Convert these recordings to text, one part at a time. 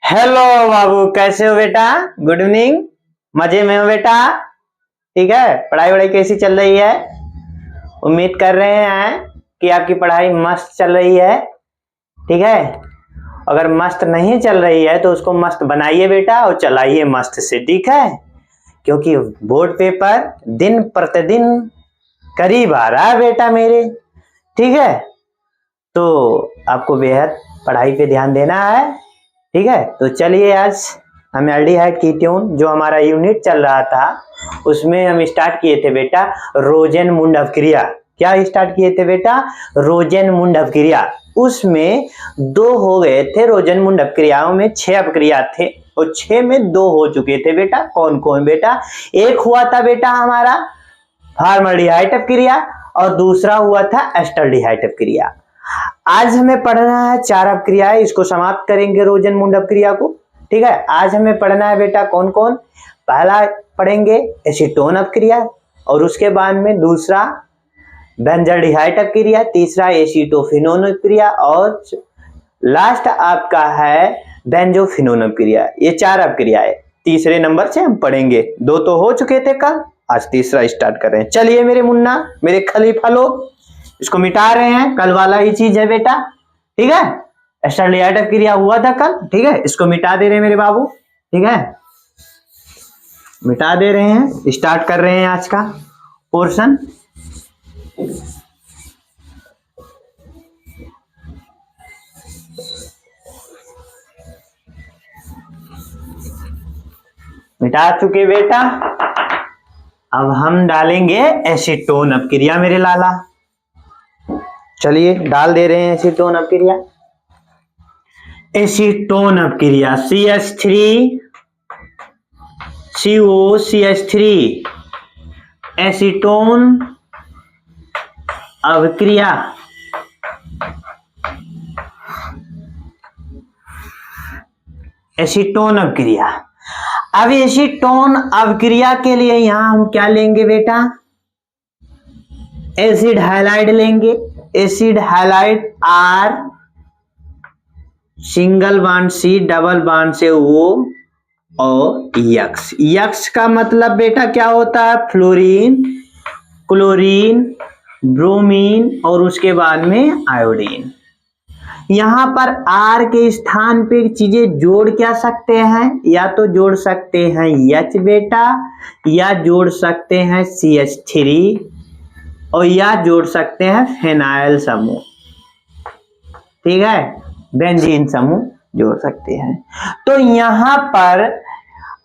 Hello बाबू, कैसे हो बेटा? Good evening. मजे में हो बेटा? ठीक है। पढ़ाई वढ़ाई कैसी चल रही है? उम्मीद कर रहे हैं कि आपकी पढ़ाई मस्त चल रही है। ठीक है। अगर मस्त नहीं चल रही है तो उसको मस्त बनाइए बेटा और चलाइए मस्त से। ठीक है, क्योंकि बोर्ड पेपर दिन प्रतिदिन करीब आ रहा है बेटा मेरे। ठीक है, तो आपको बेहद पढ़ाई पे ध्यान देना है। ठीक है, तो चलिए आज हम एल्डिहाइड कीटोन जो हमारा यूनिट चल रहा था उसमें हम स्टार्ट किए थे बेटा रोजेनमुंड अपक्रिया। क्या स्टार्ट किए थे बेटा? रोजेनमुंड अपक्रिया। उसमें 2 हो गए थे रोजेनमुंड अपक्रियाओं में, 6 अपक्रिया थे और 6 में 2 हो चुके थे बेटा। कौन कौन बेटा? एक हुआ था बेटा हमारा फॉर्मल्डिहाइड अपक्रिया और दूसरा हुआ था एस्टल्डिहाइड अपक्रिया। आज हमें पढ़ना है 4 अपक्रियाएं, इसको समाप्त करेंगे रोजेनमुंड अपक्रिया को। ठीक है, आज हमें पढ़ना है बेटा कौन कौन। पहला पढ़ेंगे एसीटोन अपक्रिया और उसके बाद में दूसरा बेंजल्डिहाइड अपक्रिया, तीसरा एसीटोफिनोन अपक्रिया और लास्ट आपका है बेंजोफिनोन अपक्रिया। ये 4 अपक्रियाएं तीसरे नंबर से हम पढ़ेंगे। 2 तो हो चुके थे कल, आज तीसरा स्टार्ट कर रहे हैं। चलिए मेरे मुन्ना, मेरे खलीफा लोग, इसको मिटा रहे हैं। कल वाला ही चीज है बेटा। ठीक है, एस्टल्डिहाइड अपक्रिया हुआ था कल। ठीक है, इसको मिटा दे रहे हैं मेरे बाबू। ठीक है, मिटा दे रहे हैं। स्टार्ट कर रहे हैं आज का पोर्शन। मिटा चुके बेटा। अब हम डालेंगे एसीटोन अपक्रिया मेरे लाला। चलिए डाल दे रहे हैं एसीटोन अपक्रिया। एसीटोन अपक्रिया CH3 COCH3 एसीटोन अपक्रिया। एसीटोन अपक्रिया। अब एसीटोन अपक्रिया के लिए यहां हम क्या लेंगे बेटा? एसिड हैलाइड लेंगे। Acid halide R single bond C double bond से O और यक्स। यक्स का मतलब बेटा क्या होता है? फ्लोरीन, क्लोरीन, ब्रोमीन और उसके बाद में आयोडीन। यहां पर R के स्थान पे चीजें जोड़ क्या सकते हैं? या तो जोड़ सकते हैं H बेटा, या जोड़ सकते हैं CH3 और या जोड़ सकते हैं फेनाइल समूह। ठीक है, बेंजीन समूह जोड़ सकते हैं। तो यहां पर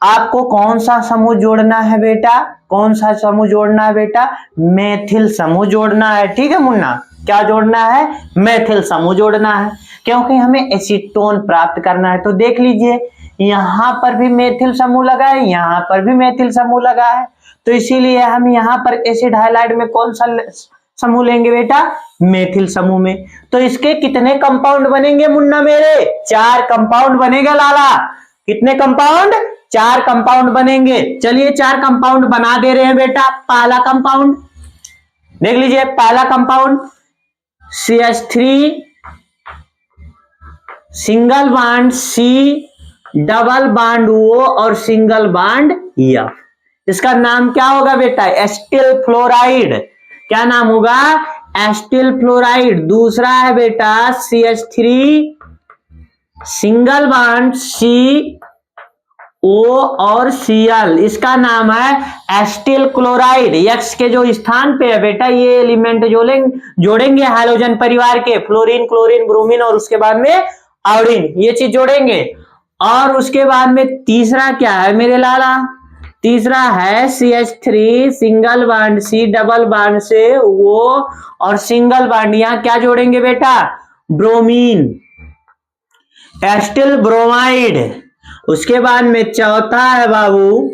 आपको कौन सा समूह जोड़ना है बेटा? कौन सा समूह जोड़ना है बेटा? मेथिल समूह जोड़ना है। ठीक है मुन्ना, क्या जोड़ना है? मेथिल समूह जोड़ना है, क्योंकि हमें एसीटोन प्राप्त करना है। तो देख लीजिए, यहां पर भी मेथिल समूह लगा है, यहां पर भी मेथिल समूह लगा है। तो इसीलिए हम यहां पर एसिड हाइलाइड में कौन सा समूह लेंगे बेटा? मेथिल समूह में। तो इसके कितने कंपाउंड बनेंगे मुन्ना मेरे? 4 कंपाउंड बनेगा लाला। कितने कंपाउंड? 4 कंपाउंड बनेंगे। चलिए 4 कंपाउंड बना दे रहे हैं बेटा। पहला कंपाउंड देख लीजिए, पहला compound CH3 single bond C double bond O और सिंगल बॉन्ड F। इसका नाम क्या होगा बेटा? Acetyl fluoride. क्या नाम होगा? Acetyl fluoride. दूसरा है बेटा CH3 single bond C O और Cl। इसका नाम है एस्टिल क्लोराइड। X के जो स्थान पे है बेटा, ये एलिमेंट जोड़ेंगे हाइड्रोजन परिवार के, फ्लोरीन, क्लोरीन, ब्रोमीन और उसके बाद में आयोडीन, ये चीज जोड़ेंगे। और उसके बाद में तीसरा क्या है मेरे लाला? तीसरा है CH3 single bond C double bond से O और सिंगल बॉन्ड, यहां क्या जोड़ेंगे बेटा? Bromine, acetyl bromide. उसके बाद में चौथा है बाबू,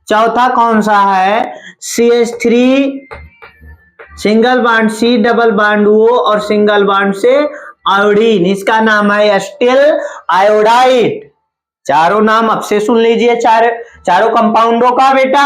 चौथा कौन सा है? CH3 single bond C double bond O और सिंगल बॉन्ड से आयोडीन। इसका नाम है एस्टिल आयोडाइड। चारों नाम अब से सुन लीजिए, चारों कंपाउंडों का बेटा।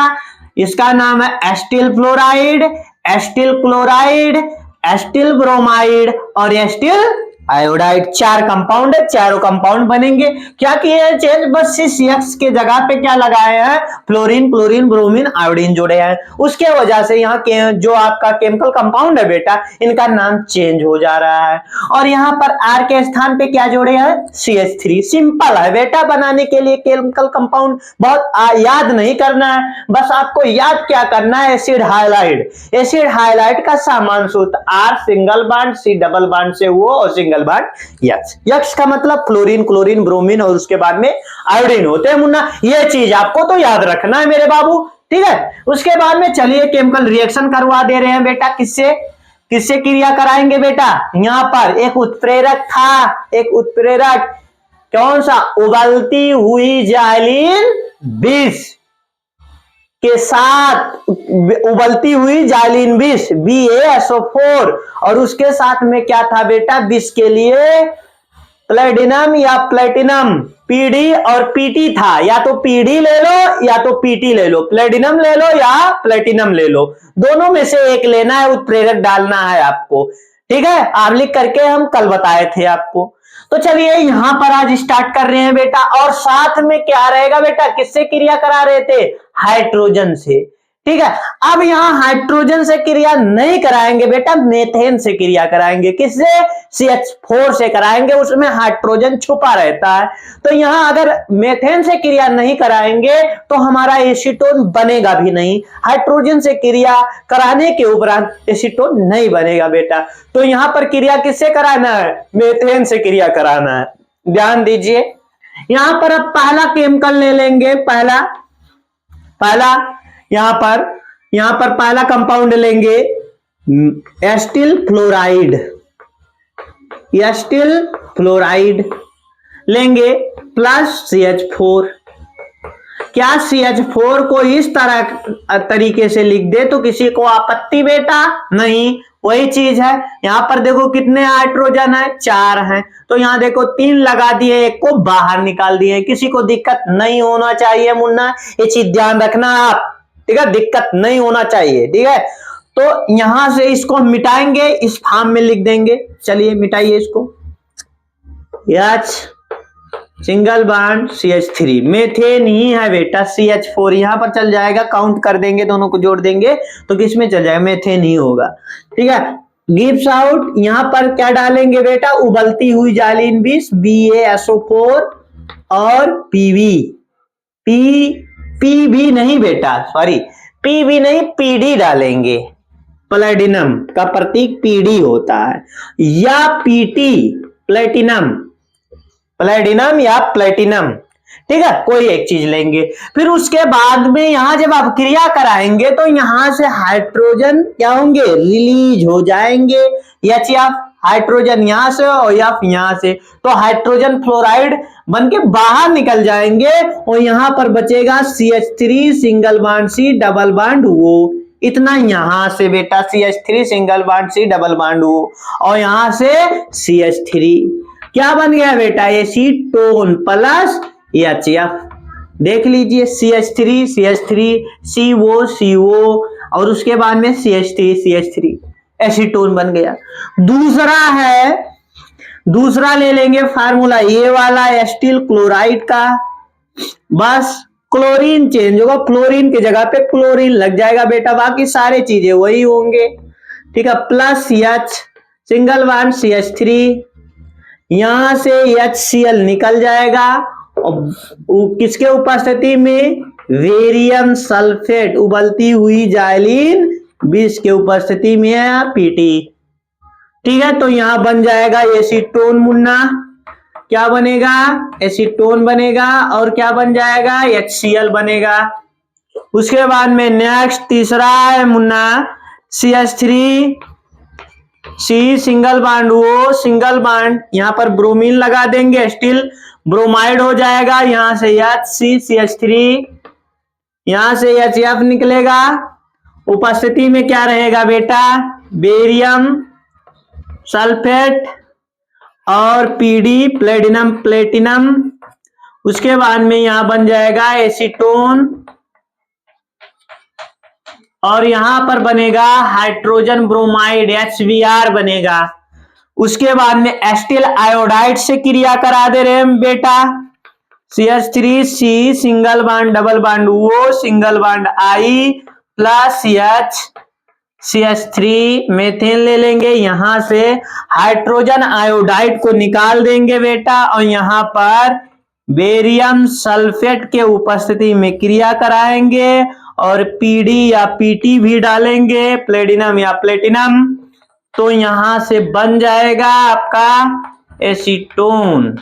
इसका नाम है acetyl fluoride, acetyl chloride, acetyl bromide और एस्टिल आयोडाइड 4 कंपाउंड है, चारों कंपाउंड बनेंगे। क्या किए हैं चेंज, बस इस X के जगह पे क्या लगाए हैं, फ्लोरीन, क्लोरीन, ब्रोमीन, आयोडीन जोड़े हैं। उसके वजह से यहाँ के जो आपका केमिकल कंपाउंड है बेटा, इनका नाम चेंज हो जा रहा है। और यहाँ पर R के स्थान पे क्या जोड़े हैं, CH3। सिंपल है बेटा, बनाने के लिए केमिकल कंपाउंड बहुत याद नहीं करना है, बस आपको याद क्या करना है, एसिड हाइलाइड। एसिड हाइलाइड का सामान्य सूत्र R single bond, C double bond से वो, और सिंगल बॉन्ड X। X का मतलब फ्लोरीन, क्लोरीन, ब्रोमीन और उसके बाद में आयोडीन होते हैं मुन्ना। ये चीज आपको तो याद रखना है मेरे बाबू, ठीक है। उसके बाद में चलिए केमिकल रिएक्शन करवा दे रहे हैं बेटा, किससे किससे क्रिया कराएंगे बेटा। यहां पर एक उत्प्रेरक था, एक उत्प्रेरक कौन सा, उबलती हुई जाइलिन 20 के साथ, उबलती हुई जाइलिन 20 BaSO4, और उसके साथ में क्या था बेटा, 20 के लिए प्लेटिनम या प्लेटिनम, पीडी और पीटी था। या तो पीडी ले लो या तो पीटी ले लो, प्लेटिनम ले लो या प्लेटिनम ले लो, दोनों में से एक लेना है, उत्प्रेरक डालना है आपको, ठीक है। आप लिख करके हम कल बताए थे आपको। तो चलिए यहां पर आज स्टार्ट कर रहे हैं बेटा, और साथ में क्या रहेगा बेटा, किससे क्रिया करा रहे थे, हाइड्रोजन से, ठीक है। अब यहां हाइड्रोजन से क्रिया नहीं कराएंगे बेटा, मेथेन से क्रिया कराएंगे। किससे, CH4 से कराएंगे, उसमें हाइड्रोजन छुपा रहता है। तो यहां अगर मेथेन से क्रिया नहीं कराएंगे तो हमारा एसीटोन बनेगा भी नहीं, हाइड्रोजन से क्रिया कराने के उपरांत एसीटोन नहीं बनेगा बेटा। तो यहां पर क्रिया किससे कराना है, मेथेन से क्रिया कराना है, ध्यान दीजिए। यहां पर अब पहला केमिकल ले लेंगे, पहला यहां पर पहला कंपाउंड लेंगे, एस्टिल फ्लोराइड लेंगे प्लस CH4। क्या CH4 को इस तरह तरीके से लिख दे तो किसी को आपत्ति बेटा नहीं, वही चीज है। यहां पर देखो कितने हाइड्रोजन है, 4 हैं, तो यहां देखो 3 लगा दिए, एक को बाहर निकाल दिए। किसी को दिक्कत नहीं होना चाहिए मुन्ना, ये चीज ध्यान रखना आप, ठीक है, दिक्कत नहीं होना चाहिए, ठीक है। तो यहां से इसको मिटाएंगे, इस फॉर्म में लिख देंगे। चलिए मिटाइए इसको, H single bond CH3, methane ही है बेटा, CH4 यहां पर चल जाएगा, काउंट कर देंगे, दोनों को जोड़ देंगे तो किस में चल जाएगा, मेथेन ही होगा, ठीक है। गिव्स आउट, यहां पर क्या डालेंगे बेटा, उबलती हुई जाइलिन 20 BaSO4 और PV नहीं बेटा, सॉरी, PV नहीं, PD डालेंगे। प्लेटिनम का प्रतीक PD होता है, या PT प्लेटिनम या प्लेटिनम, ठीक है, कोई एक चीज लेंगे। फिर उसके बाद में यहां जब आप क्रिया कराएंगे तो यहां से हाइड्रोजन क्या होंगे, रिलीज हो जाएंगे, HF हाइड्रोजन यहां से और F यहां से, तो हाइड्रोजन फ्लोराइड बन के बाहर निकल जाएंगे, और यहां पर बचेगा CH3 single bond C double bond O। इतना यहां से बेटा CH3 single bond C double bond O, और यहां से CH3 क्या बन गया बेटा, एसीटोन प्लस HF। देख लीजिए CH3 CO और उसके बाद में CH3 एसीटोन बन गया। दूसरा ले लेंगे फार्मूला ये वाला एस्टिल क्लोराइड का, बस क्लोरीन चेंज होगा, फ्लोरीन की जगह पे क्लोरीन लग जाएगा बेटा, बाकी सारे चीजें वही होंगे, ठीक है। Plus H single bond CH3, यहां से HCl निकल जाएगा, और किसके उपस्थिति में, वेरियम सल्फेट, उबलती हुई जाइलिन 20 के उपस्थिति में है PT, ठीक है। तो यहां बन जाएगा एसीटोन मुन्ना, क्या बनेगा, एसीटोन बनेगा, और क्या बन जाएगा, HCl बनेगा। उसके बाद में नेक्स्ट तीसरा है Munna, CH3 C single bond O single bond, यहां पर ब्रोमीन लगा देंगे, स्टील ब्रोमाइड हो जाएगा, यहां से HCCH3, यहां से HF निकलेगा, उपस्थिति में क्या रहेगा बेटा, बेरियम सल्फेट और PD प्लेटिनम। उसके बाद में यहां बन जाएगा एसीटोन, और यहां पर बनेगा हाइड्रोजन ब्रोमाइड HBr बनेगा। उसके बाद में एस्टिल आयोडाइड से क्रिया करा दे रहे हैं बेटा। CH3C single bond double bond O single bond I plus CH3 methane ले लेंगे, यहां से हाइड्रोजन आयोडाइड को निकाल देंगे बेटा, और यहां पर बेरियम सल्फेट के उपस्थिति में क्रिया कराएंगे और PD या PT भी डालेंगे, प्लेटिनम या प्लेटिनम, तो यहां से बन जाएगा आपका एसीटोन।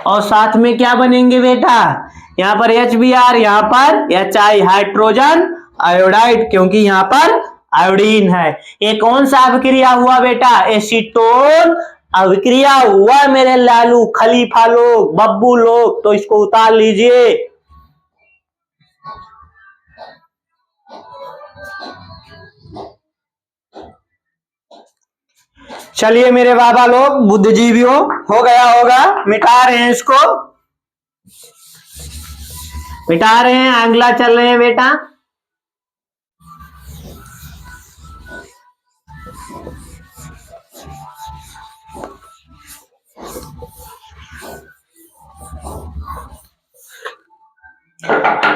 और साथ में क्या बनेंगे बेटा, यहां पर HBr, यहां पर HI हाइड्रोजन आयोडाइड, क्योंकि यहां पर आयोडीन है। ये कौन सा अभिक्रिया हुआ बेटा, एसीटोन अभिक्रिया हुआ मेरे लालू खलीफा लोग, बब्बू लोग, तो इसको उतार लीजिए। चलिए मेरे बाबा लोग बुद्धिजीवियों, हो गया होगा, मिटा रहे हैं इसको, मिटा रहे हैं, अगला चल रहे हैं बेटा।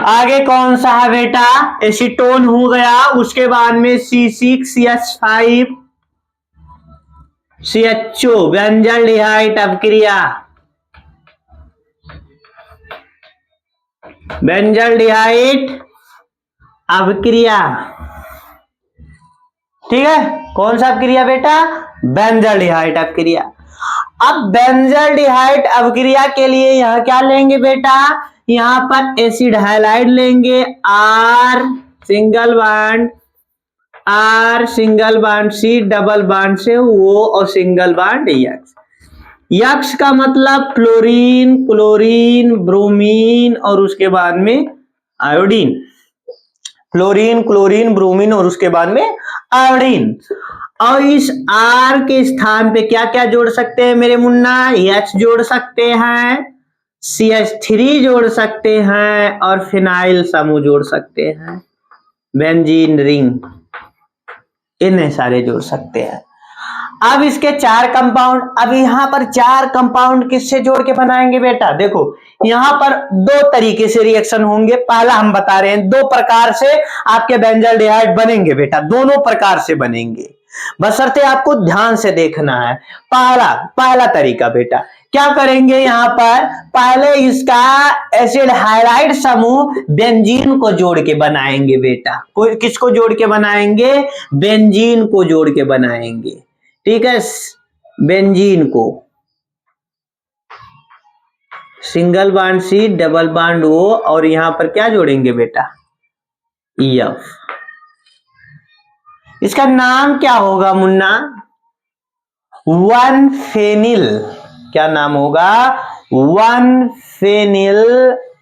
आगे कौन सा है बेटा, एसीटोन हो गया, उसके बाद में C6H5 CHO बेंजल्डिहाइड अभिक्रिया, बेंजल्डिहाइड अभिक्रिया, ठीक है, कौन सा अभिक्रिया बेटा, बेंजल्डिहाइड अभिक्रिया। अब बेंजल्डिहाइड अभिक्रिया के लिए यहां क्या लेंगे बेटा, यहां पर एसिड हाइलाइड लेंगे, R single bond R single bond C double bond से O और सिंगल बॉन्ड X। यक्स का मतलब क्लोरीन, क्लोरीन, ब्रोमीन और उसके बाद में आयोडीन, क्लोरीन, क्लोरीन, ब्रोमीन और उसके बाद में आयोडीन। और इस R के स्थान पे क्या क्या जोड़ सकते हैं मेरे मुन्ना, H जोड़ सकते हैं, CH3 जोड़ सकते हैं और फिनाइल समूह जोड़ सकते हैं, बेंजीन रिंग, इन्हें सारे जोड़ सकते हैं। अब इसके 4 कंपाउंड, अब यहां पर 4 कंपाउंड किससे जोड़ के बनाएंगे बेटा, देखो यहां पर 2 तरीके से रिएक्शन होंगे, पहला हम बता रहे हैं 2 प्रकार से आपके बेंजल्डिहाइड बनेंगे बेटा, दोनों प्रकार से बनेंगे, बशर्ते आपको ध्यान से देखना है। पहला तरीका बेटा क्या करेंगे, यहां पर पहले इसका एसिड हाइलाइड समूह बेंजीन को जोड़ के बनाएंगे बेटा, किसको जोड़ के बनाएंगे, बेंजीन को जोड़ के बनाएंगे, ठीक है, बेंजीन को, single bond C double bond O और यहां पर क्या जोड़ेंगे बेटा, F। इसका नाम क्या होगा मुन्ना, 1-फेनिल, क्या नाम होगा, 1-फेनिल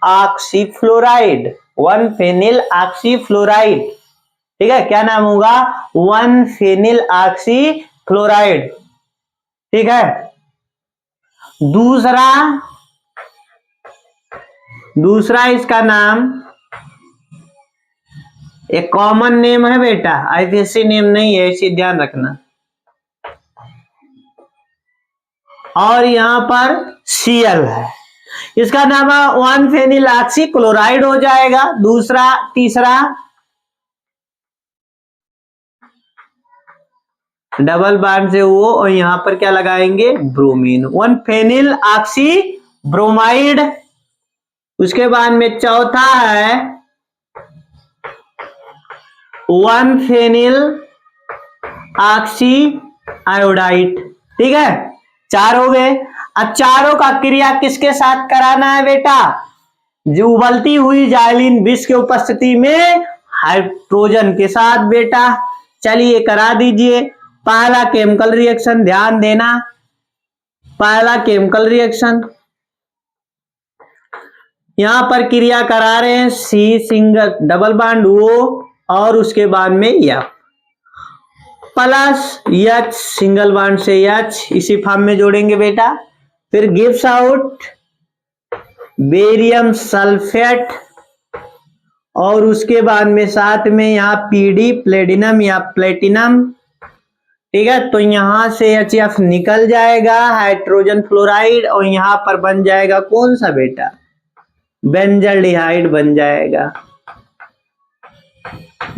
ऑक्सीफ्लोराइड, 1-फेनिल ऑक्सीफ्लोराइड, ठीक है, क्या नाम होगा, 1-फेनिल ऑक्सीफ्लोराइड, ठीक है। दूसरा इसका नाम एक कॉमन नेम है बेटा, आईपीएससी नेम नहीं है, इसे ध्यान रखना, और यहां पर Cl है, इसका नाम 1-फेनिल ऑक्सी क्लोराइड हो जाएगा। तीसरा डबल बॉन्ड से वो, और यहां पर क्या लगाएंगे, ब्रोमीन, 1-फेनिल ऑक्सी ब्रोमाइड। उसके बाद में चौथा है 1-फेनिल ऑक्सी आयोडाइड, ठीक है, 4 हो गए। अब चारों का क्रिया किसके साथ कराना है बेटा, जो उबलती हुई जाइलिन विष की उपस्थिति में हाइड्रोजन के साथ बेटा। चलिए करा दीजिए पहला केमिकल रिएक्शन, ध्यान देना, पहला केमिकल रिएक्शन, यहां पर क्रिया करा रहे हैं C single double bond O और उसके बाद में F plus H single bond से H, इसी फॉर्म में जोड़ेंगे बेटा, फिर गिव्स आउट बेरियम सल्फेट और उसके बाद में साथ में यहाँ PD प्लेटिनम या प्लेटिनम, ठीक है, तो यहां से HF निकल जाएगा हाइड्रोजन फ्लोराइड, और यहां पर बन जाएगा कौन सा बेटा, बेंजल्डिहाइड बन जाएगा।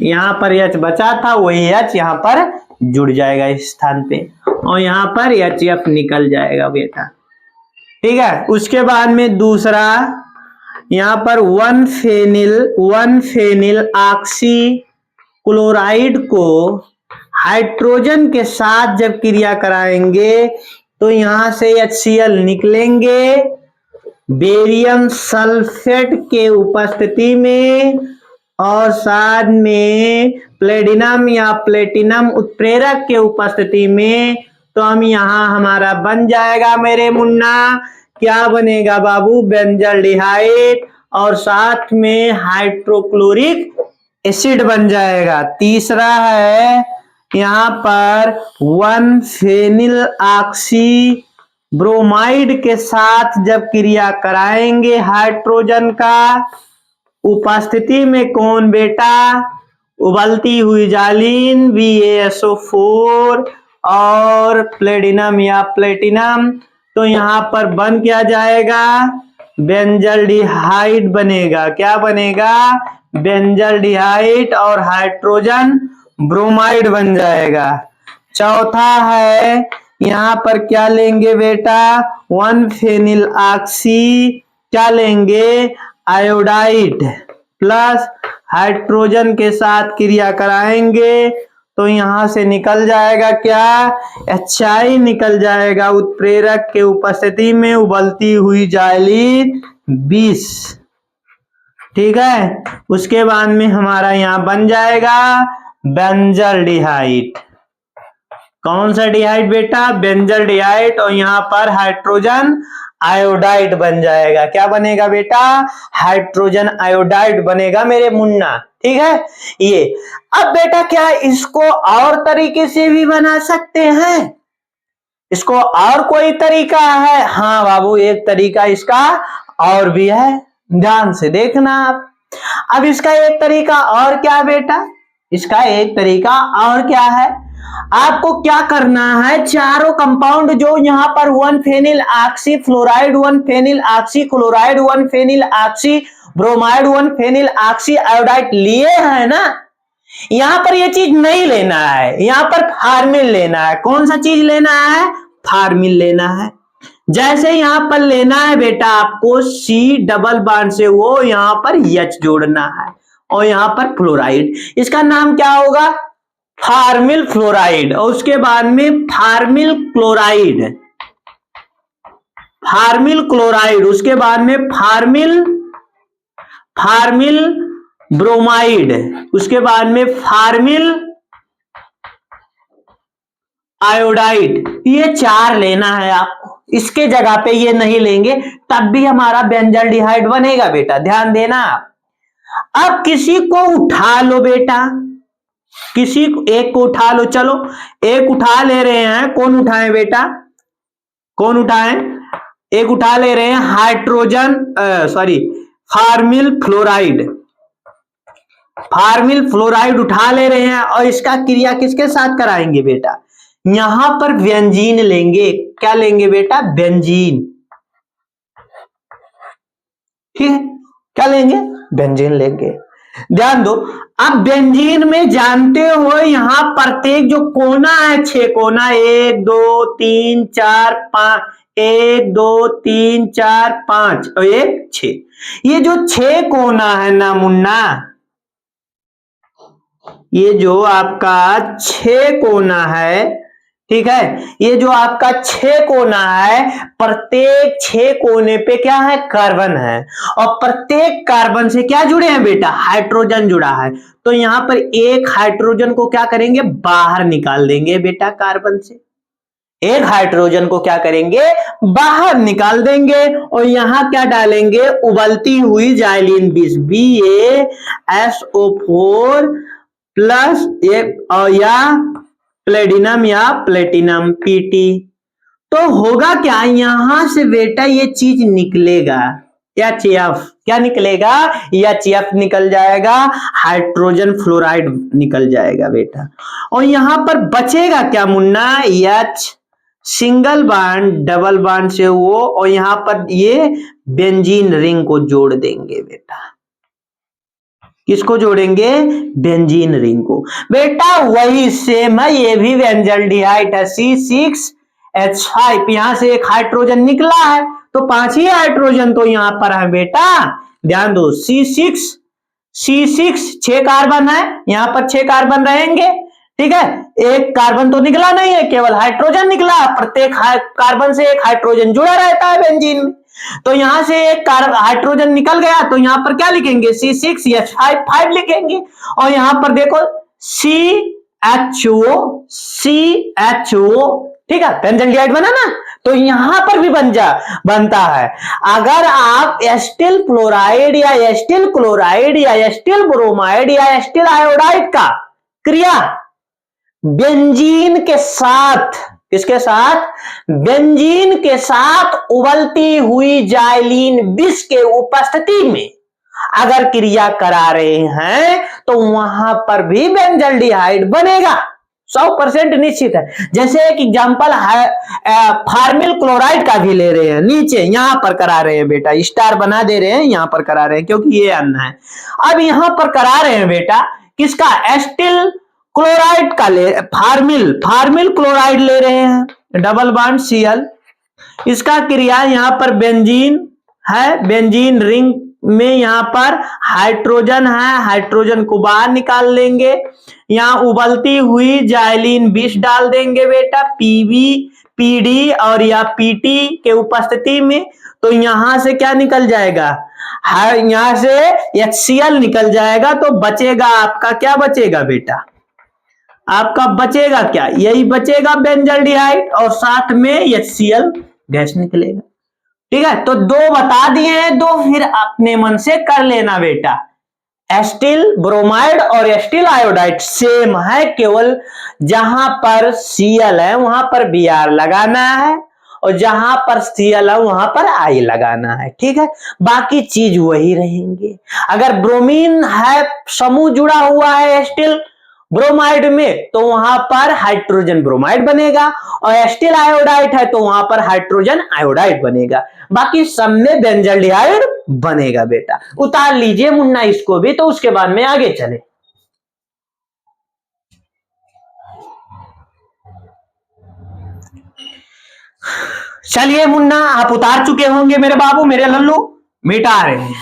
यहां पर H बचा था, वही H यहां पर जुड़ जाएगा इस स्थान पे, और यहां पर HF निकल जाएगा बेटा। ठीक है, उसके बाद में दूसरा यहां पर 1 फेनिल ऑक्सी क्लोराइड को हाइड्रोजन के साथ जब क्रिया कराएंगे तो यहां से HCl निकलेंगे बेरियम सल्फेट के उपस्थिति में, और साथ में प्लेटिनम या प्लेटिनम उत्प्रेरक के उपस्थिति में। तो हम यहां हमारा बन जाएगा मेरे मुन्ना, क्या बनेगा बाबू, बेंजल्डिहाइड, और साथ में हाइड्रोक्लोरिक एसिड बन जाएगा। तीसरा है यहां पर 1 फेनिल ऑक्सी ब्रोमाइड के साथ जब क्रिया कराएंगे हाइड्रोजन का उपस्थिति में कौन बेटा, उबलती हुई जालीन BaSO4 और प्लेटिनम या प्लेटिनम। तो यहां पर बन क्या जाएगा, बेंजल्डिहाइड बनेगा। क्या बनेगा, बेंजल्डिहाइड और हाइड्रोजन ब्रोमाइड बन जाएगा। चौथा है यहां पर क्या लेंगे बेटा, 1 फेनिल ऑक्सी क्या लेंगे, आयोडाइड प्लस हाइड्रोजन के साथ क्रिया कराएंगे तो यहां से निकल जाएगा क्या, HI निकल जाएगा उत्प्रेरक के उपस्थिति में उबलती हुई जालीन 20। ठीक है, उसके बाद में हमारा यहां बन जाएगा बेंजल्डिहाइड। कौन सा डिहाइड बेटा, बेंजल्डिहाइड, और यहां पर हाइड्रोजन आयोडाइड बन जाएगा। क्या बनेगा बेटा, हाइड्रोजन आयोडाइड बनेगा मेरे मुन्ना। ठीक है, ये अब बेटा क्या इसको और तरीके से भी बना सकते हैं, इसको और कोई तरीका है, हाँ बाबू एक तरीका इसका और भी है, ध्यान से देखना आप। अब इसका एक तरीका और क्या बेटा, इसका एक तरीका और क्या है, आपको क्या करना है, चारों कंपाउंड जो यहां पर 1 phenyl oxy fluoride, 1 phenyl oxy chloride, 1 phenyl oxy bromide, 1 phenyl oxy iodide लिए है ना, यहां पर ये चीज नहीं लेना है, यहां पर फार्मिल लेना है। कौन सा चीज लेना है, फार्मिल लेना है। जैसे यहां पर लेना है बेटा आपको C डबल बॉन्ड से वो यहां पर H जोड़ना है, और यहां पर फ्लोराइड, इसका नाम क्या होगा, फार्मिल फ्लोराइड, और उसके बाद में फार्मिल क्लोराइड, फार्मिल क्लोराइड, उसके बाद में फार्मिल ब्रोमाइड, उसके बाद में फार्मिल आयोडाइड। ये 4 लेना है आपको, इसके जगह पे ये नहीं लेंगे तब भी हमारा बेंजल्डिहाइड बनेगा बेटा, ध्यान देना आप। अब किसी को उठा लो बेटा, किसी एक को उठा लो, चलो एक उठा ले रहे हैं, कौन उठाए बेटा, कौन उठाए, एक उठा ले रहे हैं hydrogen formyl fluoride, formyl fluoride उठा ले रहे हैं, और इसका क्रिया किसके साथ कराएंगे बेटा, यहां पर बेंजीन लेंगे। क्या लेंगे बेटा, बेंजीन। ठीक है, क्या लेंगे, बेंजीन लेंगे। ध्यान दो, अब बेंजीन में जानते हो यहां प्रत्येक जो कोना है, 6 कोना, 1 2 3 4 5, 1 2 3 4 5 और 1 6, ये जो 6 कोना है ना मुन्ना, ये जो आपका 6 कोना है, ठीक है, ये जो आपका 6 कोना है, प्रत्येक 6 कोने पे क्या है, कार्बन है, और प्रत्येक कार्बन से क्या जुड़े हैं बेटा, हाइड्रोजन जुड़ा है। तो यहां पर एक हाइड्रोजन को क्या करेंगे, बाहर निकाल देंगे बेटा, कार्बन से एक हाइड्रोजन को क्या करेंगे, बाहर निकाल देंगे, और यहां क्या डालेंगे, उबलती हुई जाइलिन 20 BaSO4 प्लस एक और या प्लेटिनम या प्लेटिनम PT। तो होगा क्या, यहां से बेटा ये चीज निकलेगा, HF क्या निकलेगा, HF निकल जाएगा, हाइड्रोजन फ्लोराइड निकल जाएगा बेटा। और यहां पर बचेगा क्या Munna, H single bond double bond से वो, और यहां पर ये बेंजीन रिंग को जोड़ देंगे बेटा। किसको जोड़ेंगे, बेंजीन रिंग को बेटा। वही सेम है, ये भी बेंजल्डिहाइड है C6H5, यहां से एक हाइड्रोजन निकला है तो 5 ही हाइड्रोजन तो यहां पर है बेटा। ध्यान दो, C6 6 कार्बन है, यहां पर 6 कार्बन रहेंगे, ठीक है। एक कार्बन तो निकला नहीं है, केवल हाइड्रोजन निकला। प्रत्येक कार्बन से एक हाइड्रोजन जुड़ा रहता है बेंजीन में, तो यहां से एक हाइड्रोजन निकल गया तो यहां पर क्या लिखेंगे, C6H5 लिखेंगे। और यहां पर देखो CHO, ठीक है, बेंजल्डिहाइड बना ना, तो यहां पर भी बनता है। अगर आप एस्टिल फ्लोराइड या एस्टिल क्लोराइड या एस्टिल ब्रोमाइड या एस्टिल आयोडाइड का क्रिया बेंजीन के साथ, किसके साथ, बेंजीन के साथ उबलती हुई जाइलीन विष के उपस्थिति में अगर क्रिया करा रहे हैं तो वहां पर भी बेंजल्डिहाइड बनेगा, 100% निश्चित है। जैसे एक एग्जांपल है फार्मिल क्लोराइड का भी ले रहे हैं, नीचे यहां पर करा रहे हैं बेटा, स्टार बना दे रहे हैं, यहां पर करा रहे हैं क्योंकि ये अन्य है। अब यहां पर करा रहे हैं बेटा किसका, एस्टिल क्लोराइड का ले, फार्मिल क्लोराइड ले रहे हैं, डबल बॉन्ड Cl, इसका क्रिया यहां पर बेंजीन है, बेंजीन रिंग में यहां पर हाइड्रोजन है, हाइड्रोजन को बाहर निकाल लेंगे, यहां उबलती हुई जाइलीन विष डाल देंगे बेटा, पीडी और या पीटी के उपस्थिति में, तो यहां से क्या निकल जाएगा, यहां से HCl निकल जाएगा। तो बचेगा आपका, क्या बचेगा बेटा, आपका बचेगा क्या, यही बचेगा बेंजल्डिहाइड, और साथ में HCl गैस निकलेगा, ठीक है। तो दो बता दिए हैं, दो फिर अपने मन से कर लेना बेटा। एस्टिल ब्रोमाइड और एस्टिल आयोडाइड सेम है, केवल जहां पर Cl है वहां पर Br लगाना है, और जहां पर Cl है वहां पर I लगाना है, ठीक है। बाकी चीज वही रहेंगे। अगर ब्रोमीन है, समूह जुड़ा हुआ है एस्टिल ब्रोमाइड में, तो वहां पर हाइड्रोजन ब्रोमाइड बनेगा, और एस्टिल आयोडाइड है तो वहां पर हाइड्रोजन आयोडाइड बनेगा। बाकी सब में बेंजल्डिहाइड बनेगा बेटा। उतार लीजिए मुन्ना इसको भी, तो उसके बाद में आगे चले। चलिए मुन्ना, आप उतार चुके होंगे मेरे बाबू, मेरे लल्लू मिटा रहे हैं।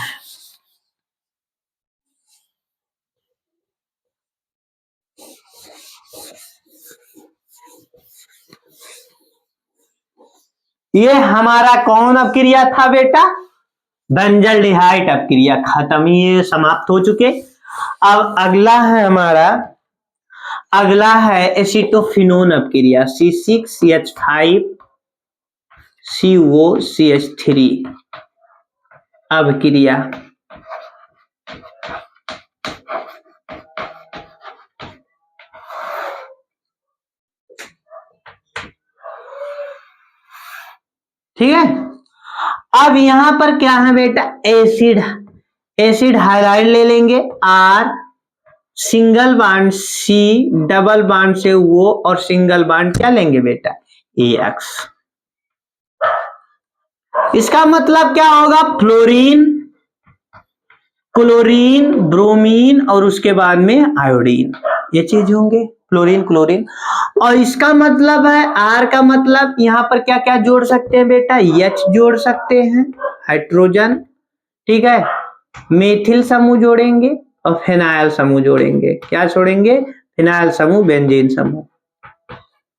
ये हमारा कौन अपक्रिया था बेटा, बेंजल्डिहाइड अपक्रिया खत्म, ये समाप्त हो चुके। अब अगला है हमारा, अगला है एसीटोफिनोन अपक्रिया, C6H5COCH3 अपक्रिया। ठीक है। अब यहां पर क्या है बेटा, एसिड हाइड्राइड ले लेंगे, R single bond C double bond से वो, और सिंगल बॉन्ड क्या लेंगे बेटा, AX। इसका मतलब क्या होगा, फ्लोरीन, क्लोरीन, ब्रोमीन और उसके बाद में आयोडीन, ये चीज होंगे, फ्लोरीन क्लोरीन। और इसका मतलब है, R का मतलब यहां पर क्या क्या जोड़ सकते हैं बेटा, H जोड़ सकते हैं, हाइड्रोजन, ठीक है, मेथिल समूह जोड़ेंगे और फिनाइल समूह जोड़ेंगे। क्या छोड़ेंगे, फिनाइल समूह, बेंजीन समूह,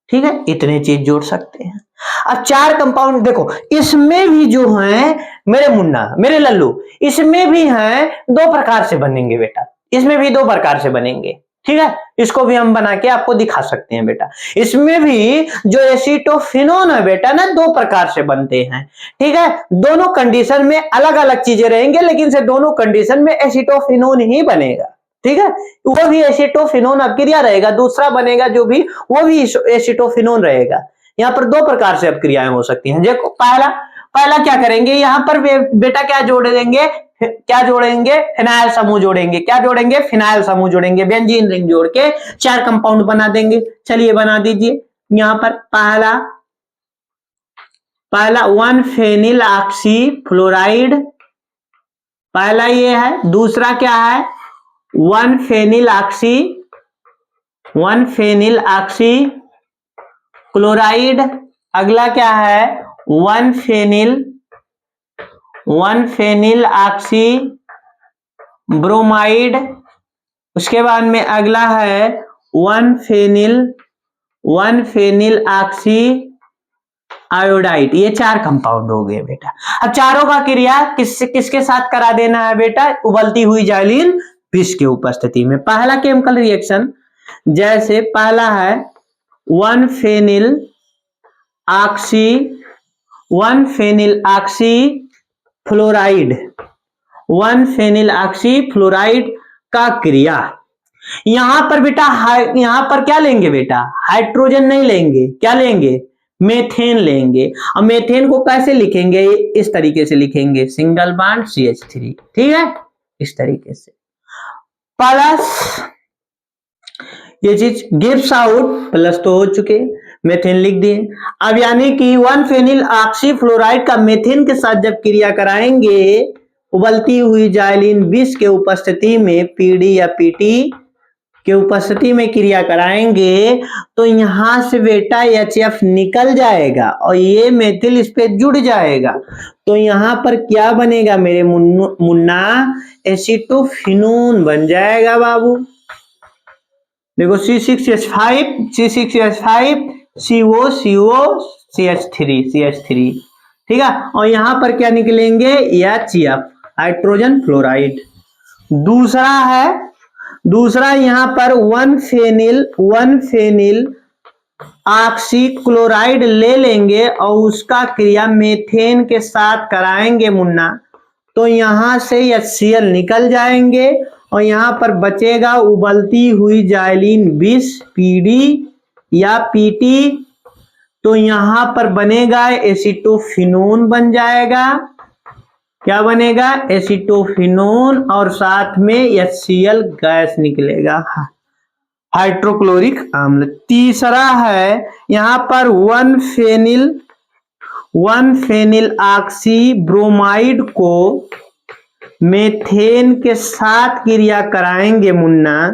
ठीक है, इतने चीज जोड़ सकते हैं। अब 4 कंपाउंड देखो, इसमें भी जो है मेरे मुन्ना मेरे लल्लू, इसमें भी है 2 प्रकार से बनेंगे बेटा, इसमें भी 2 प्रकार से बनेंगे, ठीक है। इसको भी हम बना के आपको दिखा सकते हैं बेटा। इसमें भी जो एसीटोफिनोन है बेटा ना, 2 प्रकार से बनते हैं, ठीक है। दोनों कंडीशन में अलग अलग चीजें रहेंगे, लेकिन से दोनों कंडीशन में एसीटोफिनोन ही बनेगा, ठीक है। वो भी एसीटोफिनोन अपक्रिया रहेगा, दूसरा बनेगा जो भी, वो भी एसीटोफिनोन रहेगा। यहाँ पर 2 प्रकार से अपक्रियाएं हो सकती हैं। देखो पहला क्या करेंगे, यहां पर बेटा क्या जोड़ देंगे, क्या जोड़ेंगे, फिनाइल समूह जोड़ेंगे। क्या जोड़ेंगे, फिनाइल समूह जोड़ेंगे। बेंजीन रिंग जोड़ के 4 कंपाउंड बना देंगे। चलिए बना दीजिए। यहां पर पहला 1 फेनिल ऑक्सी फ्लोराइड, पहला ये है। दूसरा क्या है, 1 फेनिल ऑक्सी क्लोराइड। अगला क्या है, 1 फेनिल ऑक्सी ब्रोमाइड। उसके बाद में अगला है 1 फेनिल ऑक्सी आयोडाइड। ये 4 कंपाउंड हो गए बेटा। अब चारों का क्रिया किसके साथ करा देना है बेटा, उबलती हुई जाइलिन विष के उपस्थिति में। पहला केमिकल रिएक्शन, जैसे पहला है 1 phenyl oxy fluoride, 1 phenyl oxy fluoride का क्रिया। यहां पर बेटा यहां पर क्या लेंगे बेटा, हाइड्रोजन नहीं लेंगे, क्या लेंगे, मेथेन लेंगे। और मेथेन को कैसे लिखेंगे, इस तरीके से लिखेंगे, सिंगल बॉन्ड CH3, ठीक है, इस तरीके से। प्लस ये चीज गिव्स आउट, प्लस तो हो चुके, मेथेन लिख दिए। अब यानी कि 1 फेनिल ऑक्सी फ्लोराइड का मेथेन के साथ जब क्रिया कराएंगे उबलती हुई जाइलिन विष के उपस्थिति में, PD या PT के उपस्थिति में क्रिया कराएंगे, तो यहां से बेटा HF निकल जाएगा और ये मेथिल इस पे जुड़ जाएगा। तो यहां पर क्या बनेगा मेरे मुन्ना, एसीटोफिनोन बन जाएगा बाबू। देखो C6H5 CO CH3, ठीक है। और यहां पर क्या निकलेंगे, HF हाइड्रोजन फ्लोराइड। दूसरा यहां पर 1 फेनिल ऑक्सी क्लोराइड ले लेंगे और उसका क्रिया मेथेन के साथ कराएंगे मुन्ना, तो यहां से HCl निकल जाएंगे और यहां पर बचेगा उबलती हुई जाइलिन विष PD या PT। तो यहां पर बनेगा एसीटोफिनोन बन जाएगा। क्या बनेगा, एसीटोफिनोन, और साथ में HCl गैस निकलेगा, हाइड्रोक्लोरिक अम्ल। तीसरा है यहां पर 1 फेनिल ऑक्सी ब्रोमाइड को मेथेन के साथ क्रिया कराएंगे मुन्ना,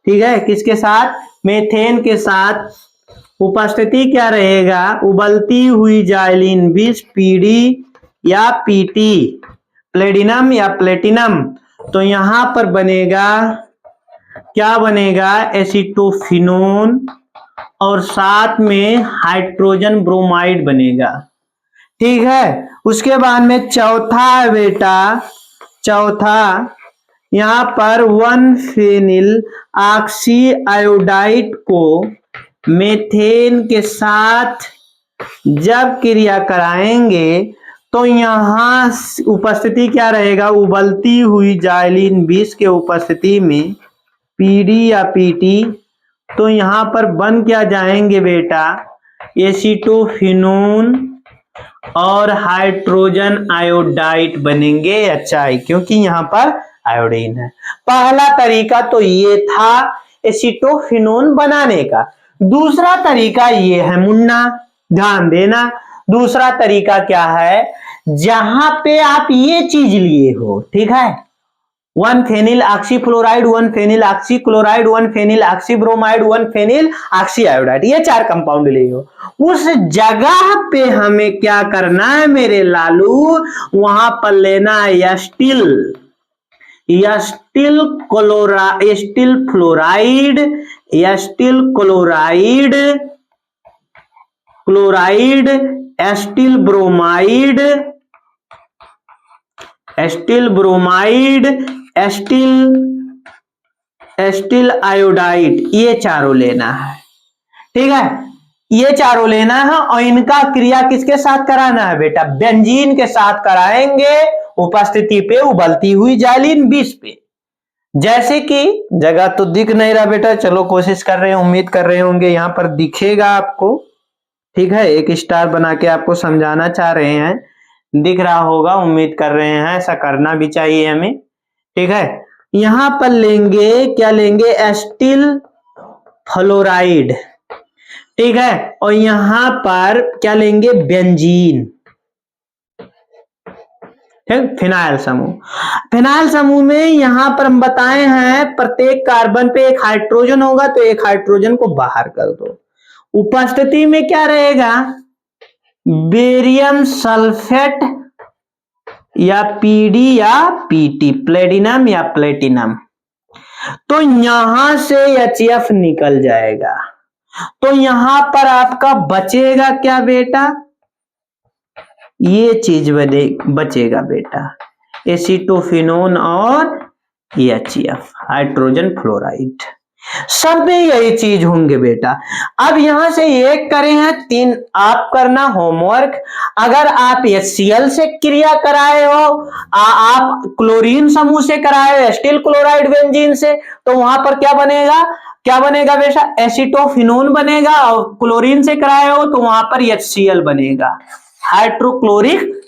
ठीक है, किसके साथ, मेथेन के साथ। उपस्थिति क्या रहेगा, उबलती हुई जाइलिन विष PD या PT, प्लेटिनम या प्लेटिनम। तो यहां पर बनेगा, क्या बनेगा, एसीटोफिनोन और साथ में हाइड्रोजन ब्रोमाइड बनेगा, ठीक है। उसके बाद में चौथा है बेटा, यहां पर 1 फेनिल ऑक्सी आयोडाइड को मेथेन के साथ जब क्रिया कराएंगे तो यहां उपस्थिति क्या रहेगा, उबलती हुई जाइलिन विष के उपस्थिति में PD या PT। तो यहां पर बन क्या जाएंगे बेटा, एसीटोफिनोन और हाइड्रोजन आयोडाइड बनेंगे HI, क्योंकि यहां पर आयोडीन है। पहला तरीका तो ये था एसीटोफिनोन बनाने का। दूसरा तरीका ये है मुन्ना, ध्यान देना। दूसरा तरीका क्या है, जहां पे आप ये चीज लिए हो, ठीक है, 1 phenyl oxy fluoride, 1 phenyl oxy chloride, 1 phenyl oxy bromide, 1 phenyl oxy iodide, ये 4 कंपाउंड लिए हो। उस जगह पे हमें क्या करना है मेरे लालू, वहां पर लेना है acetyl chloride, acetyl bromide, acetyl iodide, ये चारों लेना है, ठीक है, ये चारों लेना है। और इनका क्रिया किसके साथ कराना है बेटा, बेंजीन के साथ कराएंगे उपस्थिति पे उबलती हुई जाइलिन विष पे। जैसे कि जगह तो दिख नहीं रहा बेटा, चलो कोशिश कर रहे हैं, उम्मीद कर रहे होंगे यहां पर दिखेगा आपको, ठीक है, एक स्टार बना के आपको समझाना चाह रहे हैं। दिख रहा होगा, उम्मीद कर रहे हैं, ऐसा करना भी चाहिए हमें। ठीक है, यहां पर लेंगे, क्या लेंगे, एस्टिल फ्लोराइड। ठीक है, और यहां पर क्या लेंगे, बेंजीन। ठीक, फिनाइल समूह। फिनाइल समूह में यहां पर हम बताए हैं प्रत्येक कार्बन पे एक हाइड्रोजन होगा, तो एक हाइड्रोजन को बाहर कर दो। उपस्थिति में क्या रहेगा, बेरियम सल्फेट या पीडी या पीटी, प्लेटिनम या प्लेटिनम। तो यहां से HF निकल जाएगा, तो यहां पर आपका बचेगा क्या बेटा, ये चीज बचेगा बेटा, एसीटोफिनोन और HF, हाइड्रोजन फ्लोराइड। सब में यही चीज होंगे बेटा। अब यहां से एक करे हैं, 3 आप करना होमवर्क। अगर आप HCl से क्रिया कराए हो, आप क्लोरीन समूह से कराए हो, एस्टिल क्लोराइड बेंजीन से, तो वहां पर क्या बनेगा, क्या बनेगा बेटा, एसीटोफिनोन बनेगा। और क्लोरीन से कराए हो तो वहां पर HCl बनेगा, हाइड्रोक्लोरिक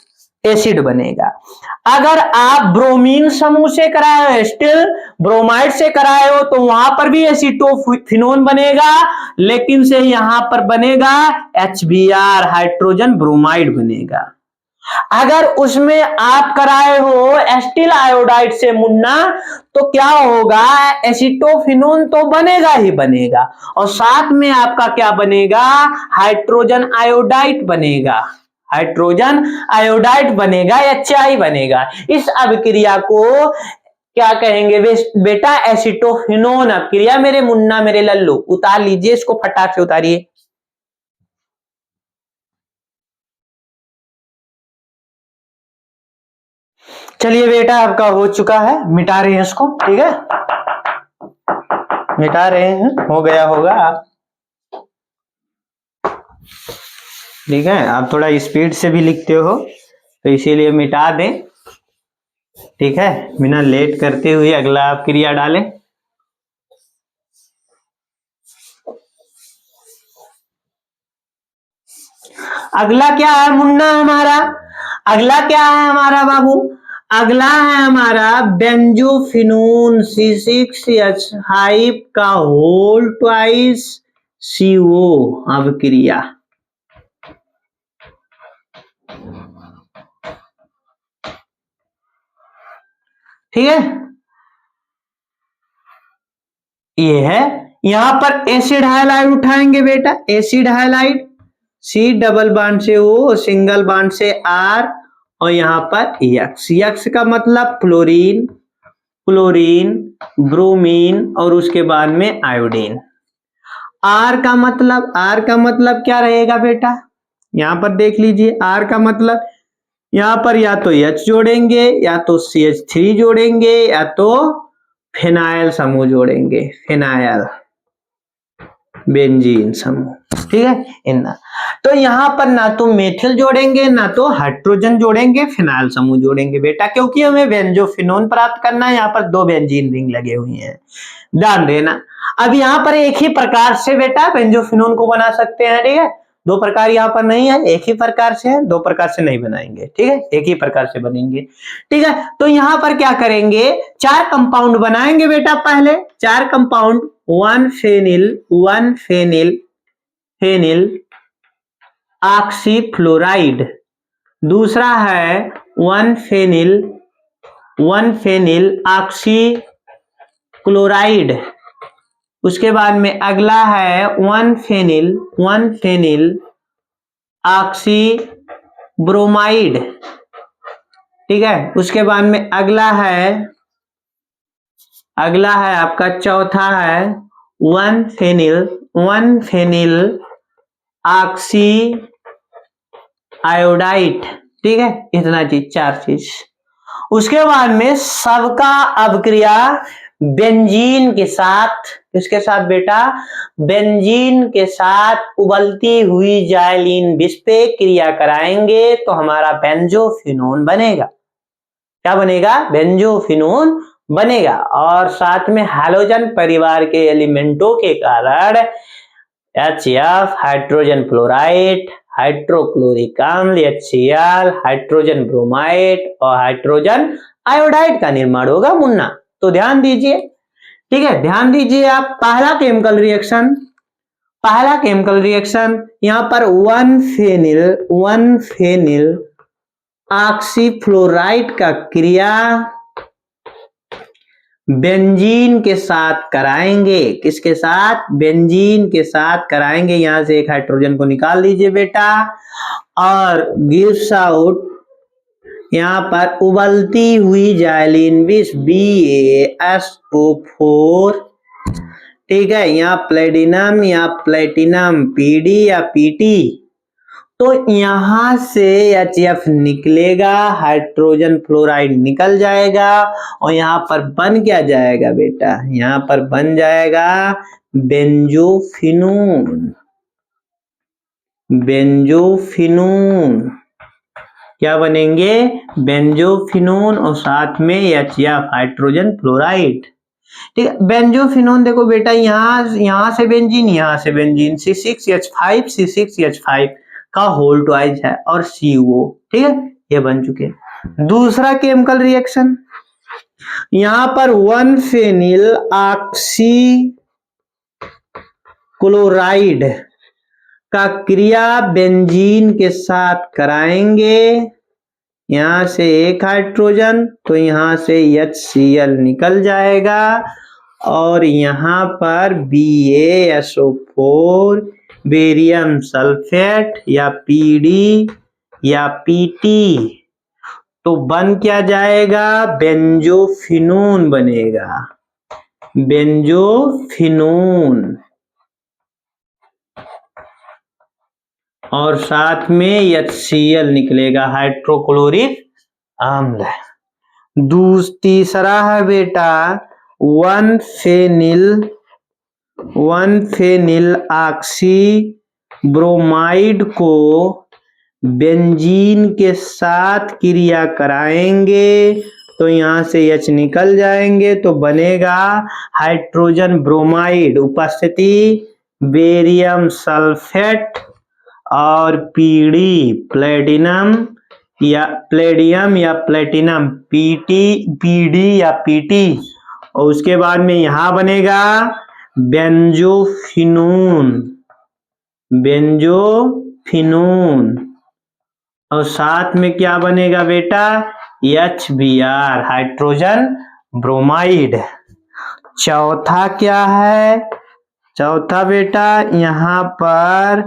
एसिड बनेगा। अगर आप ब्रोमीन समूह से कराए हो, एस्टिल ब्रोमाइड से कराए हो, तो वहां पर भी एसीटोफिनोन बनेगा, लेकिन से यहां पर बनेगा HBr, हाइड्रोजन ब्रोमाइड बनेगा। अगर उसमें आप कराए हो एस्टिल आयोडाइड से मुन्ना, तो क्या होगा, एसीटोफिनोन तो बनेगा ही बनेगा, और साथ में आपका क्या बनेगा, हाइड्रोजन आयोडाइड बनेगा, हाइड्रोजन आयोडाइड बनेगा, HI बनेगा। इस अभिक्रिया को क्या कहेंगे बेटा, एसीटोफिनोन अभिक्रिया। मेरे मुन्ना मेरे लल्लू उतार लीजिए इसको, फटाक से उतारिए। चलिए बेटा, आपका हो चुका है, मिटा रहे हैं इसको। ठीक है, मिटा रहे हैं, हो गया होगा। ठीक है, आप थोड़ा स्पीड से भी लिखते हो तो इसीलिए मिटा दें। ठीक है, बिना लेट करते हुए अगला आप क्रिया डालें। अगला क्या है मुन्ना हमारा, अगला क्या है हमारा बाबू, अगला है हमारा बेंजोफिनोन C6H5 का होल ट्वाइस CO अभिक्रिया। ठीक है, ये है, यहां पर एसिड हाइलाइड उठाएंगे बेटा, acid halide, C double bond से O, सिंगल बांड से R, और यहां पर X का मतलब क्लोरीन, क्लोरीन, ब्रोमीन, और उसके बाद में आयोडीन। R का मतलब क्या रहेगा बेटा, यहां पर देख लीजिए, R का मतलब यहां पर या तो H जोड़ेंगे, या तो CH3 जोड़ेंगे, या तो फिनाइल समूह जोड़ेंगे, फिनाइल बेंजीन समूह। ठीक है, इतना। तो यहां पर ना तो मेथिल जोड़ेंगे, ना तो हाइड्रोजन जोड़ेंगे, फिनाइल समूह जोड़ेंगे बेटा, क्योंकि हमें बेंजोफिनोन प्राप्त करना है। यहाँ पर 2 बेंजीन रिंग लगे हुए हैं, ध्यान देना। अब यहाँ पर एक ही प्रकार से बेटा बेंजोफिनोन को बना सकते हैं। ठीक है, 2 प्रकार यहाँ पर नहीं है, एक ही प्रकार से है, 2 प्रकार से नहीं बनाएंगे। ठीक है, एक ही प्रकार से बनेंगे। ठीक है, तो यहां पर क्या करेंगे, 4 कंपाउंड बनाएंगे बेटा। पहले 4 कंपाउंड, 1 फेनिल ऑक्सीफ्लोराइड, दूसरा है 1 फेनिल ऑक्सी क्लोराइड, उसके बाद में अगला है 1 फेनिल ऑक्सी ब्रोमाइड। ठीक है, उसके बाद में अगला है आपका चौथा है 1 फेनिल ऑक्सी आयोडाइड। ठीक है, इतना चीज, 4 चीज। उसके बाद में सबका अभिक्रिया बेंजीन के साथ, किसके साथ बेटा, बेंजीन के साथ उबलती हुई जाइलीन विष पे क्रिया कराएंगे, तो हमारा बेंजोफिनोन बनेगा। क्या बनेगा, बेंजोफिनोन बनेगा। और साथ में हैलोजन परिवार के एलिमेंटों के कारण HF, हाइड्रोजन फ्लोराइड, हाइड्रोक्लोरिक अम्ल HCl, हाइड्रोजन ब्रोमाइड और हाइड्रोजन आयोडाइड का निर्माण होगा मुन्ना। तो ध्यान दीजिए, ठीक है, ध्यान दीजिए आप। पहला केमिकल रिएक्शन यहां पर 1 फेनिल ऑक्सीफ्लोराइड का क्रिया बेंजीन के साथ कराएंगे। किसके साथ? बेंजीन के साथ कराएंगे। यहां से एक हाइड्रोजन को निकाल दीजिए बेटा, और गिव्स आउट यहां पर उबलती हुई जाइलिन विष BaSO4, ठीक है। यहाँ प्लेटिनम या प्लेटिनम PD या PT, तो यहां से HF निकलेगा, हाइड्रोजन फ्लोराइड निकल जाएगा, और यहां पर बन क्या जाएगा बेटा? यहां पर बन जाएगा बेंजोफिनून। क्या बनेंगे? बेंजोफिनून, और साथ में HF हाइड्रोजन फ्लोराइड, ठीक है। बेंजोफिनोन देखो बेटा, यहां से बेंजीन, यहां से बेंजीन, C6H5 का होल ट्वाइस है, और CO, ठीक है, ये बन चुके। दूसरा केमिकल रिएक्शन, यहां पर 1 फेनिल ऑक्सी क्लोराइड का क्रिया बेंजीन के साथ कराएंगे। यहां से एक हाइड्रोजन, तो यहां से HCl निकल जाएगा, और यहां पर BaSO4, बेरियम सल्फेट या PD या PT, तो बन क्या जाएगा? बेंजोफिनून बनेगा, बेंजोफिनून, और साथ में HCl निकलेगा, हाइड्रोक्लोरिक अम्ल। तीसरा है बेटा 1 फेनिल ऑक्सी ब्रोमाइड को बेंजीन के साथ क्रिया कराएंगे, तो यहां से H निकल जाएंगे, तो बनेगा हाइड्रोजन ब्रोमाइड, उपस्थिति बेरियम सल्फेट और PD, प्लेडियम या प्लेटिनम, PD या PT, और उसके बाद में यहां बनेगा बेंजोफिनून, और साथ में क्या बनेगा बेटा? HBr, hydrogen bromide. चौथा क्या है? चौथा बेटा यहां पर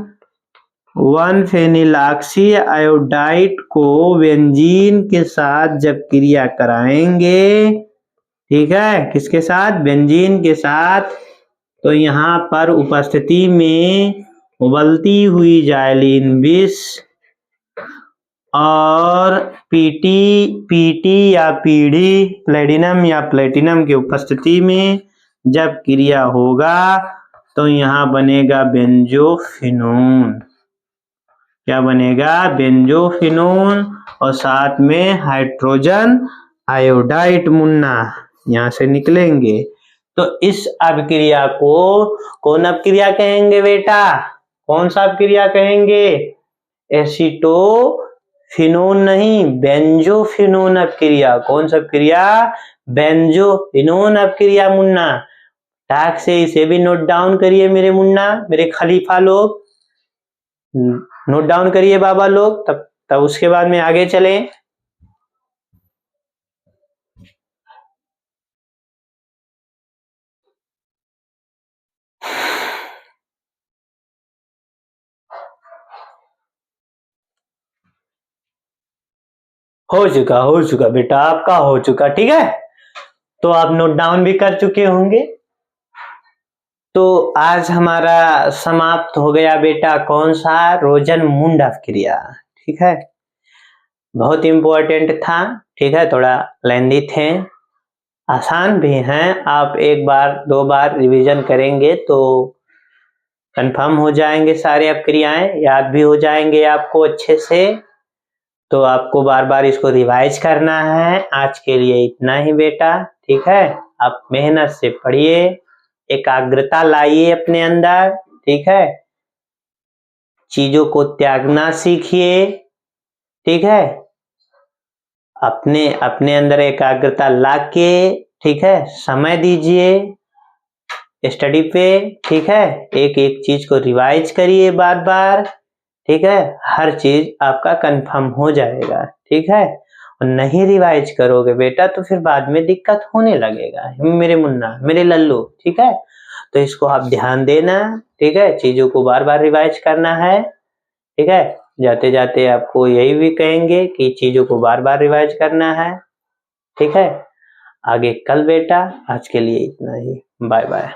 1 फेनिल ऑक्सी आयोडाइड को बेंजीन के साथ जब क्रिया कराएंगे, ठीक है, किसके साथ? बेंजीन के साथ, तो यहाँ पर उपस्थिति में उबलती हुई जाइलिन विष और PT या PD, प्लेटिनम या प्लेटिनम की उपस्थिति में जब क्रिया होगा, तो यहाँ बनेगा बेंजोफिनून। क्या बनेगा? बेंजोफिनून, और साथ में हाइड्रोजन आयोडाइड मुन्ना यहाँ से निकलेंगे। तो इस अपक्रिया को कौन अपक्रिया कहेंगे बेटा? कौन सा अपक्रिया कहेंगे? एसीटोफिनोन नहीं, बेंजोफिनोन अपक्रिया। कौन सा अपक्रिया? बेंजोफिनोन अपक्रिया मुन्ना। टाक से इसे भी नोट डाउन करिए मेरे मुन्ना, मेरे खलीफा लोग, नोट डाउन करिए बाबा लोग, तब उसके बाद में आगे चलें। हो चुका बेटा, आपका हो चुका, ठीक है। तो आप नोट डाउन भी कर चुके होंगे। तो आज हमारा समाप्त हो गया बेटा कौन सा? रोजन-मुंड अपक्रिया, ठीक है। बहुत इंपॉर्टेंट था, ठीक है, थोड़ा लेंदी थे, आसान भी हैं। आप एक बार 2 बार रिवीजन करेंगे तो कंफर्म हो जाएंगे, सारे अपक्रियाएं याद भी हो जाएंगे आपको अच्छे से। तो आपको बार बार इसको रिवाइज करना है। आज के लिए इतना ही बेटा, ठीक है। आप मेहनत से पढ़िए, एकाग्रता लाइए अपने अंदर, ठीक है। चीजों को त्यागना सीखिए, ठीक है। अपने अपने अंदर एकाग्रता लाके, ठीक है, समय दीजिए स्टडी पे, ठीक है। एक एक चीज को रिवाइज करिए बार बार, ठीक है। हर चीज आपका कंफर्म हो जाएगा, ठीक है। और नहीं रिवाइज करोगे बेटा तो फिर बाद में दिक्कत होने लगेगा, मेरे मुन्ना, मेरे लल्लू, ठीक है। तो इसको आप ध्यान देना, ठीक है। चीजों को बार बार रिवाइज करना है, ठीक है। जाते जाते आपको यही भी कहेंगे कि चीजों को बार बार रिवाइज करना है, ठीक है। आगे कल बेटा, आज के लिए इतना ही, बाय बाय।